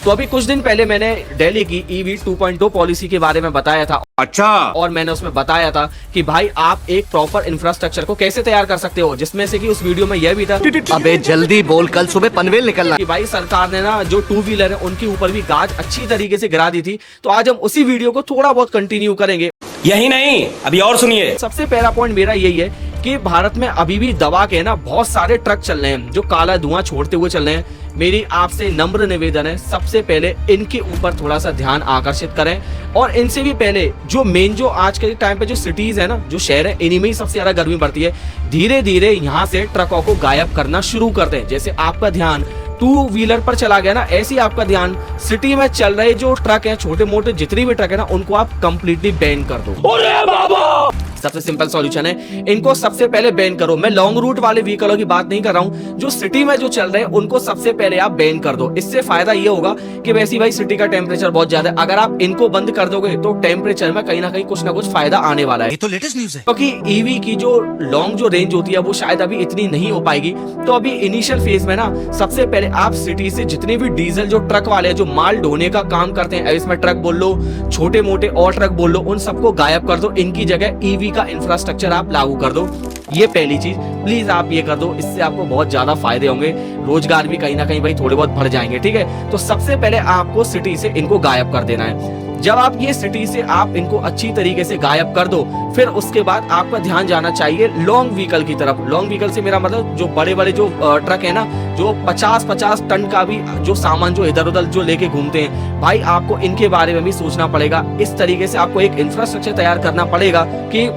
तो अभी कुछ दिन पहले मैंने दिल्ली की EV 2.0 पॉलिसी के बारे में बताया था। अच्छा। और मैंने उसमें बताया था कि भाई आप एक प्रॉपर इंफ्रास्ट्रक्चर को कैसे तैयार कर सकते हो, जिसमें से कि उस वीडियो में यह भी था अबे जल्दी बोल, कल सुबह पनवेल निकलना कि भाई सरकार ने ना जो 2 व्हीलर है उनके ऊपर भी गाज अच्छी तरीके से गिरा दी थी। तो आज हम उसी वीडियो को थोड़ा बहुत कंटिन्यू करेंगे। यही नहीं, अभी और सुनिए। सबसे पहला पॉइंट मेरा यही है कि भारत में अभी भी दबा के ना बहुत सारे ट्रक चल रहे हैं जो काला धुआं छोड़ते हुए चल रहे हैं। मेरी आपसे नम्र निवेदन है, सबसे पहले इनके ऊपर थोड़ा सा ध्यान आकर्षित करें। और इनसे भी पहले जो आज के टाइम पे जो सिटीज है ना, जो शहर है, इन्हीं में ही सबसे ज्यादा गर्मी पड़ती है। धीरे धीरे यहाँ से ट्रकों को गायब करना शुरू कर दें। जैसे आपका ध्यान 2 व्हीलर पर चला गया ना, ऐसे ही आपका ध्यान सिटी में चल रहे जो ट्रक हैं, छोटे मोटे जितनी भी ट्रक है ना, उनको आप कंप्लीटली बैन कर दो। अरे बाबा! सबसे सिंपल सॉल्यूशन है, इनको सबसे पहले बैन करो। मैं लॉन्ग रूट वाले व्हीकलों की बात नहीं कर रहा हूँ, जो सिटी में जो चल रहे हैं उनको सबसे पहले आप बैन कर दो। इससे फायदा ये होगा कि वैसे भाई सिटी का टेम्परेचर बहुत ज्यादा है, अगर आप इनको बंद कर दोगे तो टेम्परेचर में कहीं ना कहीं कुछ ना कुछ फायदा आने वाला है। ये तो लेटेस्ट न्यूज़ है। क्योंकि ईवी की जो लॉन्ग जो रेंज होती है वो शायद अभी इतनी नहीं हो पाएगी। तो अभी इनिशियल फेज में ना सबसे पहले आप सिटी से जितने भी डीजल जो ट्रक वाले हैं, जो माल ढोने का काम करते हैं, इसमें ट्रक बोल लो, छोटे मोटे और ट्रक बोल लो, उन सबको गायब कर दो। इनकी जगह ईवी का इंफ्रास्ट्रक्चर आप लागू कर दो। ये पहली चीज, प्लीज आप ये कर दो। इससे आपको बहुत ज्यादा फायदे होंगे, रोजगार भी कहीं ना कहीं भाई थोड़े बहुत बढ़ जाएंगे। ठीक है, तो सबसे पहले आपको सिटी से इनको गायब कर देना है। जब आप ये सिटी से आप इनको अच्छी तरीके से गायब कर दो, फिर उसके बाद आपका ध्यान जाना चाहिए लॉन्ग व्हीकल की तरफ। लॉन्ग व्हीकल से मेरा मतलब जो बड़े बड़े जो ट्रक है ना, जो 50-50 टन का भी जो सामान जो इधर उधर जो लेके घूमते हैं, भाई आपको इनके बारे में भी सोचना पड़ेगा। इस तरीके से आपको एक इंफ्रास्ट्रक्चर तैयार करना पड़ेगा कि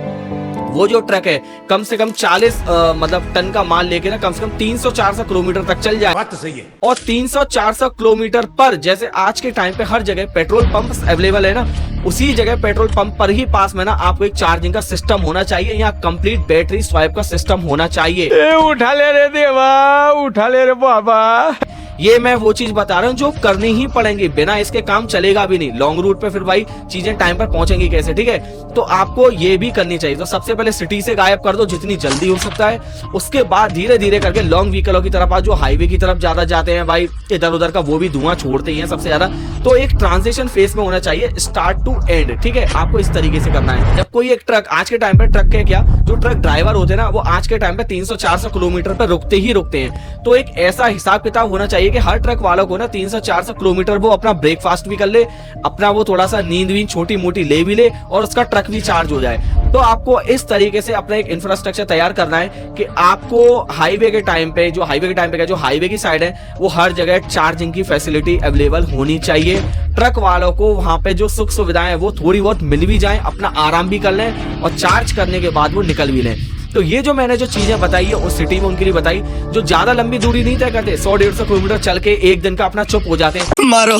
वो जो ट्रक है कम से कम 40 मतलब टन का माल लेके ना कम से कम 300-400 किलोमीटर तक चल जाए। बात तो सही है। और 300-400 किलोमीटर पर, जैसे आज के टाइम पे हर जगह पेट्रोल पंप अवेलेबल है ना, उसी जगह पेट्रोल पंप पर ही पास में ना आपको एक चार्जिंग का सिस्टम होना चाहिए, या कंप्लीट बैटरी स्वाइप का सिस्टम होना चाहिए। उठा ले रे देवा, उठा ले रे बाबा। ये मैं वो चीज बता रहा हूँ जो करनी ही पड़ेंगी, बिना इसके काम चलेगा भी नहीं। लॉन्ग रूट पे फिर भाई चीजें टाइम पर पहुंचेंगी कैसे? ठीक है, तो आपको ये भी करनी चाहिए। तो सबसे पहले सिटी से गायब कर दो जितनी जल्दी हो सकता है। उसके बाद धीरे धीरे करके लॉन्ग व्हीकलों की तरफ जो हाईवे की तरफ ज्यादा जाते हैं भाई इधर उधर का, वो भी धुआं छोड़ते ही हैं सबसे ज्यादा। तो एक ट्रांजिशन फेज में होना चाहिए, स्टार्ट टू एंड। ठीक है, आपको इस तरीके से करना है। जब कोई एक ट्रक, आज के टाइम पे ट्रक के क्या जो ट्रक ड्राइवर होते हैं ना, वो आज के टाइम पे 300-400 किलोमीटर पर रुकते ही रुकते हैं। तो एक ऐसा हिसाब किताब होना चाहिए कि हर ट्रक वालों को ना 300-400 किलोमीटर वो अपना ब्रेकफास्ट भी कर ले, अपना वो थोड़ा सा नींद भी छोटी मोटी ले भी ले, और उसका ट्रक भी चार्ज हो जाए। तो आपको इस तरीके से अपना एक इंफ्रास्ट्रक्चर तैयार करना है कि आपको हाईवे के टाइम पे जो हाईवे की साइड है, वो हर जगह चार्जिंग की फैसिलिटी अवेलेबल होनी चाहिए। ट्रक वालों को वहां पे जो सुख सुविधाएं वो थोड़ी बहुत मिल भी जाए, अपना आराम भी कर लें, और चार्ज करने के बाद वो निकल भी लें। तो ये जो मैंने जो चीजें बताई है उस सिटी में उनके लिए बताई, जो ज्यादा लंबी दूरी नहीं तय करते, 100-150 किलोमीटर चल के एक दिन का अपना चुप हो जाते हैं। मारो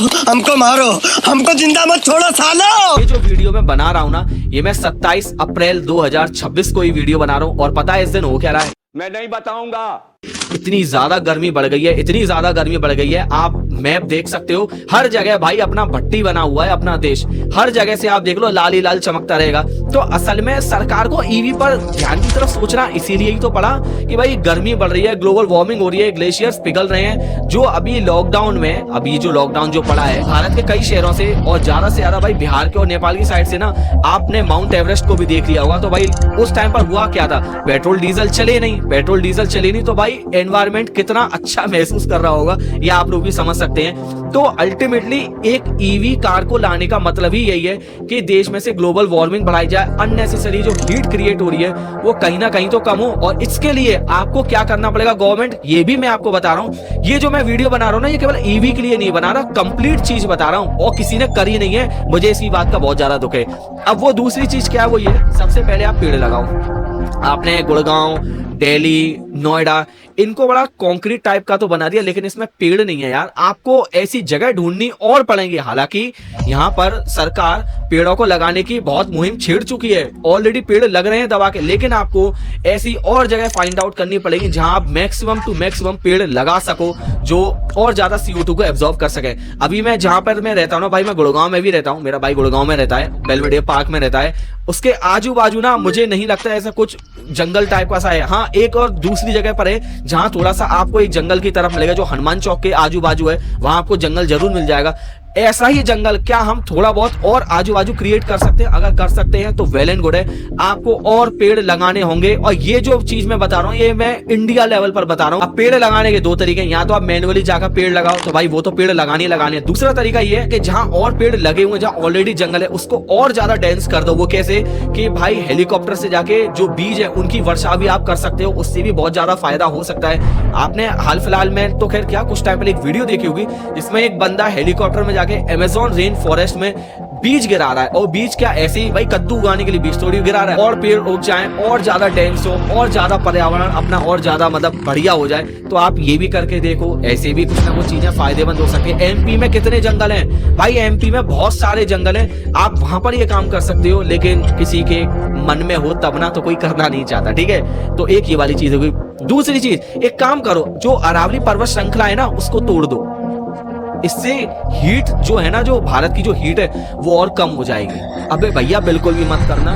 हमको जिंदा मत छोड़ो सालो। ये जो वीडियो मैं बना रहा हूँ ना, ये मैं 27 अप्रैल 2026 को ये वीडियो बना रहा हूँ। और पता है इस दिन हो क्या रहा है? मैं नहीं बताऊंगा। इतनी ज्यादा गर्मी बढ़ गई है, इतनी ज्यादा गर्मी बढ़ गई है। आप मैप देख सकते हो, हर जगह भाई अपना भट्टी बना हुआ है अपना देश। हर जगह से आप देख लो लाल ही लाल चमकता रहेगा। तो असल में सरकार को ईवी पर ध्यान की तरफ सोचना इसीलिए ही तो पड़ा कि भाई गर्मी बढ़ रही है, ग्लोबल वार्मिंग हो रही है, ग्लेशियर्स पिघल रहे हैं। जो अभी लॉकडाउन में, अभी जो लॉकडाउन जो पड़ा है भारत के कई शहरों से, और ज्यादा से ज्यादा भाई बिहार के और नेपाल की साइड से ना, आपने माउंट एवरेस्ट को भी देख लिया होगा। तो भाई उस टाइम पर हुआ क्या था? पेट्रोल डीजल चले नहीं, तो भाई एनवायरमेंट कितना अच्छा महसूस कर रहा होगा ये आप लोग भी समझ सकते हैं। तो अल्टीमेटली एक ईवी कार को लाने का मतलब ही यही है कि देश में से ग्लोबल वार्मिंग बढ़ाई जाए, अननेसेसरी जो हीट क्रिएट हो रही है वो कहीं ना कहीं तो कम हो। और इसके लिए आपको क्या करना पड़ेगा, गवर्नमेंट, ये भी मैं आपको बता रहा हूँ। ये जो मैं वीडियो बना रहा हूँ ना, ये केवल ईवी के लिए नहीं बना रहा, कंप्लीट चीज बता रहा हूँ, और किसी ने करी नहीं है। मुझे इसी बात का बहुत ज्यादा दुख है। अब वो दूसरी चीज क्या है, वो ये, सबसे पहले आप पेड़ लगाओ। आपने गुड़गांव, दिल्ली, नोएडा, इनको बड़ा कंक्रीट टाइप का तो बना दिया, लेकिन इसमें पेड़ नहीं है यार। आपको ऐसी जगह ढूंढनी और पड़ेंगी। हालांकि यहाँ पर सरकार पेड़ों को लगाने की बहुत मुहिम छेड़ चुकी है, ऑलरेडी पेड़ लग रहे हैं दबा के, लेकिन आपको ऐसी और जगह फाइंड आउट करनी पड़ेगी जहां आप मैक्सिमम टू मैक्सिमम पेड़ लगा सको, जो और ज्यादा CO2 को एब्जॉर्ब कर सके। अभी मैं जहां पर मैं रहता हूँ ना भाई, मैं गुड़गांव में भी रहता हूँ, मेरा भाई गुड़गांव में रहता है, बेलवेडिया पार्क में रहता है। उसके आजू बाजू ना मुझे नहीं लगता ऐसा कुछ जंगल टाइप का सा है। हाँ, एक और दूसरी जगह पर है जहां थोड़ा सा आपको एक जंगल की तरफ मिलेगा, जो हनुमान चौक के आजू बाजू है, वहां आपको जंगल जरूर मिल जाएगा। ऐसा ही जंगल क्या हम थोड़ा बहुत और आजू बाजू क्रिएट कर सकते हैं? अगर कर सकते हैं तो वेल एंड गुड है। आपको और पेड़ लगाने होंगे, और ये जो चीज मैं बता रहा हूँ ये मैं इंडिया लेवल पर बता रहा हूँ। अब पेड़ लगाने के दो तरीके हैं, या तो आप मैनुअली जाकर पेड़ लगाओ, तो भाई वो तो पेड़ लगाने है। दूसरा तरीका ये है कि जहां और पेड़ लगे हुए, जहां ऑलरेडी जंगल है, उसको और ज्यादा डेंस कर दो। वो कैसे? कि भाई हेलीकॉप्टर से जाके जो बीज है उनकी वर्षा भी आप कर सकते हो, उससे भी बहुत ज्यादा फायदा हो सकता है। आपने हाल फिलहाल में तो खैर क्या कुछ टाइम पहले एक वीडियो देखी होगी, जिसमें एक बंदा हेलीकॉप्टर में जाके अमेज़न रेन फॉरेस्ट में बीज गिरा रहा है। और बीज क्या, ऐसे ही भाई कद्दू उगाने के लिए बीज थोड़ी गिरा रहा है, और पेड़ उग जाए, और ज्यादा डेंस हो, और ज्यादा पर्यावरण अपना और ज्यादा मतलब बढ़िया हो जाए। तो आप ये भी करके देखो, ऐसे भी कुछ ना कुछ चीजें फायदेमंद हो सकती है। एमपी में कितने जंगल हैं भाई, एमपी में बहुत सारे जंगल हैं, आप वहां पर ये काम कर सकते हो, लेकिन किसी के मन में हो तब ना, तो कोई करना नहीं चाहता, ठीक है। तो एक ये वाली चीज हो गई। दूसरी चीज, एक काम करो, जो अरावली पर्वत श्रृंखला है ना उसको तोड़ दो। इससे हीट जो है ना, जो भारत की जो हीट है वो और कम हो जाएगी। अबे भैया बिल्कुल भी मत करना।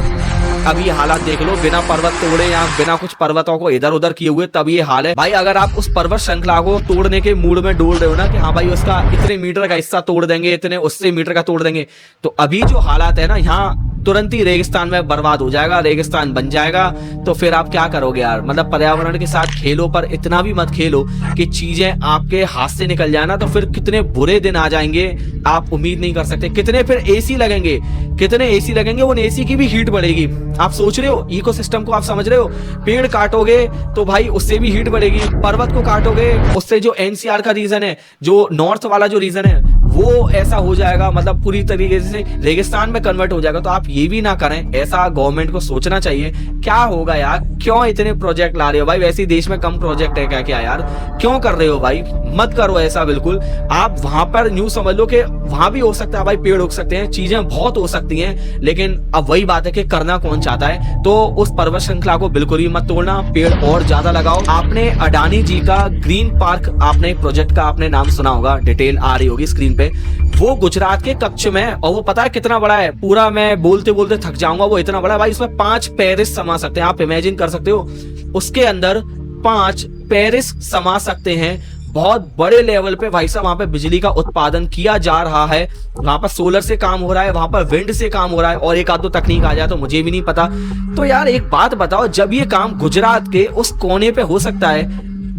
अब ये हालात देख लो, बिना पर्वत तोड़े या बिना कुछ पर्वतों को इधर उधर किए हुए तब ये हाल है भाई। अगर आप उस पर्वत श्रृंखला को तोड़ने के मूड में डोल रहे हो ना, कि हाँ भाई उसका इतने मीटर का हिस्सा तोड़ देंगे, इतने उससे मीटर का तोड़ देंगे, तो अभी जो हालात है ना, यहाँ तुरंत ही रेगिस्तान में बर्बाद हो जाएगा, रेगिस्तान बन जाएगा। तो फिर आप क्या करोगे यार? मतलब पर्यावरण के साथ खेलो, पर इतना भी मत खेलो कि चीजें आपके हाथ से निकल जाए ना, तो फिर कितने बुरे दिन आ जाएंगे आप उम्मीद नहीं कर सकते। कितने फिर एसी लगेंगे, कितने एसी लगेंगे, उन एसी की भी हीट बढ़ेगी। आप सोच रहे हो इकोसिस्टम को, आप समझ रहे हो? पेड़ काटोगे तो भाई उससे भी हीट बढ़ेगी, पर्वत को काटोगे उससे जो एनसीआर का रीजन है, जो नॉर्थ वाला जो रीजन है, वो ऐसा हो जाएगा, मतलब पूरी तरीके से रेगिस्तान में कन्वर्ट हो जाएगा। तो आप ये भी ना करें, ऐसा गवर्नमेंट को सोचना चाहिए। क्या होगा यार, क्यों इतने प्रोजेक्ट ला रहे हो भाई? वैसे ही देश में कम प्रोजेक्ट है क्या? क्या यार क्यों कर रहे हो भाई? मत करो ऐसा बिल्कुल। आप वहां पर न्यू समझ लो कि वहां भी हो सकता है भाई, पेड़ उग सकते हैं, चीजें बहुत हो सकती हैं, लेकिन अब वही बात है कि करना कौन चाहता है। तो उस पर्वत श्रृंखला को बिल्कुल ही मत तोड़ना, पेड़ और ज्यादा लगाओ। आपने अडानी जी का ग्रीन पार्क, आपने प्रोजेक्ट का आपने नाम सुना होगा, डिटेल आ रही होगी स्क्रीन पे। वो गुजरात के कच्छ में, और वो पता है कितना बड़ा है? पूरा मैं बोलते बोलते थक जाऊंगा, वो इतना बड़ा है भाई, उसमें 5 पेरिस समा सकते हैं। आप इमेजिन कर सकते हो, उसके अंदर 5 पेरिस समा सकते हैं। बहुत बड़े लेवल पे भाई साहब वहां पे बिजली का उत्पादन किया जा रहा है। वहां पर सोलर से काम हो रहा है, वहां पर विंड से काम हो रहा है, और एक आध दो तकनीक आ जाए तो मुझे भी नहीं पता। तो यार एक बात बताओ, जब ये काम गुजरात के उस कोने पे हो सकता है,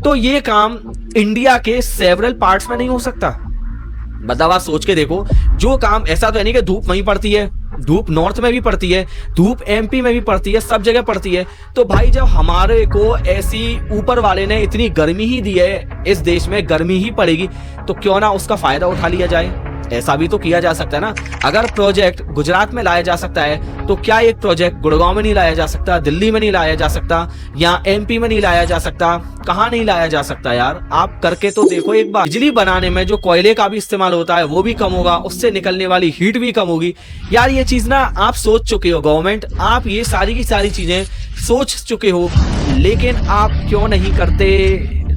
तो ये काम इंडिया के सेवरल पार्ट्स में नहीं हो सकता? मतलब आप सोच के देखो, जो काम, ऐसा तो है नहीं कि धूप वहीं पड़ती है, धूप नॉर्थ में भी पड़ती है, धूप एमपी में भी पड़ती है, सब जगह पड़ती है। तो भाई जब हमारे को ऐसी ऊपर वाले ने इतनी गर्मी ही दी है, इस देश में गर्मी ही पड़ेगी, तो क्यों ना उसका फायदा उठा लिया जाए? ऐसा भी तो किया जा सकता है ना। अगर प्रोजेक्ट गुजरात में लाया जा सकता है, तो क्या एक प्रोजेक्ट गुड़गांव में नहीं लाया जा सकता, दिल्ली में नहीं लाया जा सकता, या एमपी में नहीं लाया जा सकता? कहां नहीं लाया जा सकता यार? आप करके तो देखो एक बार। बिजली बनाने में जो कोयले का भी इस्तेमाल होता है वो भी कम होगा, उससे निकलने वाली हीट भी कम होगी। यार ये चीज ना आप सोच चुके हो, गवर्नमेंट आप ये सारी की सारी चीजें सोच चुके हो, लेकिन आप क्यों नहीं करते,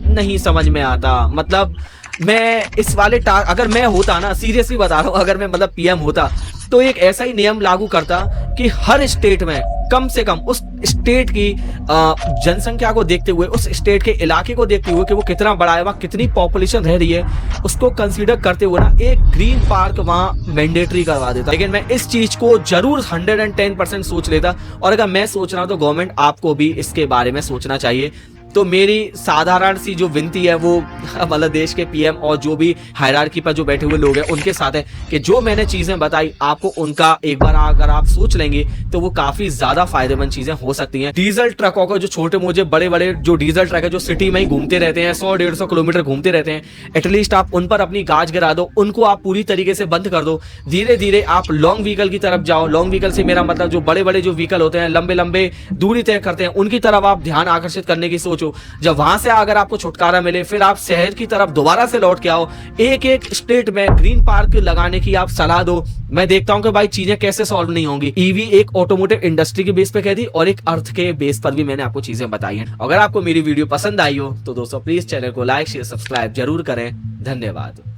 नहीं समझ में आता। मतलब मैं इस वाले अगर मैं होता ना, सीरियसली बता रहा हूं, अगर मैं मतलब पीएम होता, तो एक ऐसा ही नियम लागू करता कि हर स्टेट में कम से कम उस स्टेट की जनसंख्या को देखते हुए, उस स्टेट के इलाके को देखते हुए कि वो कितना बड़ा है, वहाँ कितनी पॉपुलेशन रह रही है, उसको कंसीडर करते हुए ना एक ग्रीन पार्क वहाँ मैंडेटरी करवा देता। लेकिन मैं इस चीज को जरूर 110% सोच लेता, और अगर मैं सोच रहा हूँ तो गवर्नमेंट आपको भी इसके बारे में सोचना चाहिए। तो मेरी साधारण सी जो विनती है वो मतलब देश के पीएम और जो भी हायरार्की पर जो बैठे हुए लोग हैं उनके साथ है कि जो मैंने चीजें बताई आपको, उनका एक बार अगर आप सोच लेंगे तो वो काफी ज्यादा फायदेमंद चीजें हो सकती हैं। डीजल ट्रकों को, जो छोटे मोटे बड़े बड़े जो डीजल ट्रक है, जो सिटी में ही घूमते रहते हैं, 100-150 किलोमीटर घूमते रहते हैं, एटलीस्ट आप उन पर अपनी गाज गिरा दो, उनको आप पूरी तरीके से बंद कर दो। धीरे धीरे आप लॉन्ग व्हीकल की तरफ जाओ। लॉन्ग व्हीकल से मेरा मतलब जो बड़े बड़े जो व्हीकल होते हैं, लंबे लंबे दूरी तय करते हैं, उनकी तरफ आप ध्यान आकर्षित करने की सोचो। जब वहां से अगर आपको छुटकारा मिले, फिर आप शहर की तरफ दोबारा से लौट के आओ, एक एक स्टेट में ग्रीन पार्क लगाने की आप सलाह दो। मैं देखता हूं कि भाई चीजें कैसे सॉल्व नहीं होंगी। ईवी एक ऑटोमोटिव इंडस्ट्री के बेस पे कह दी, और एक अर्थ के बेस पर भी मैंने आपको चीजें बताई हैं। अगर आपको मेरी वीडियो पसंद आई हो तो दोस्तों प्लीज चैनल को लाइक शेयर सब्सक्राइब जरूर करें। धन्यवाद।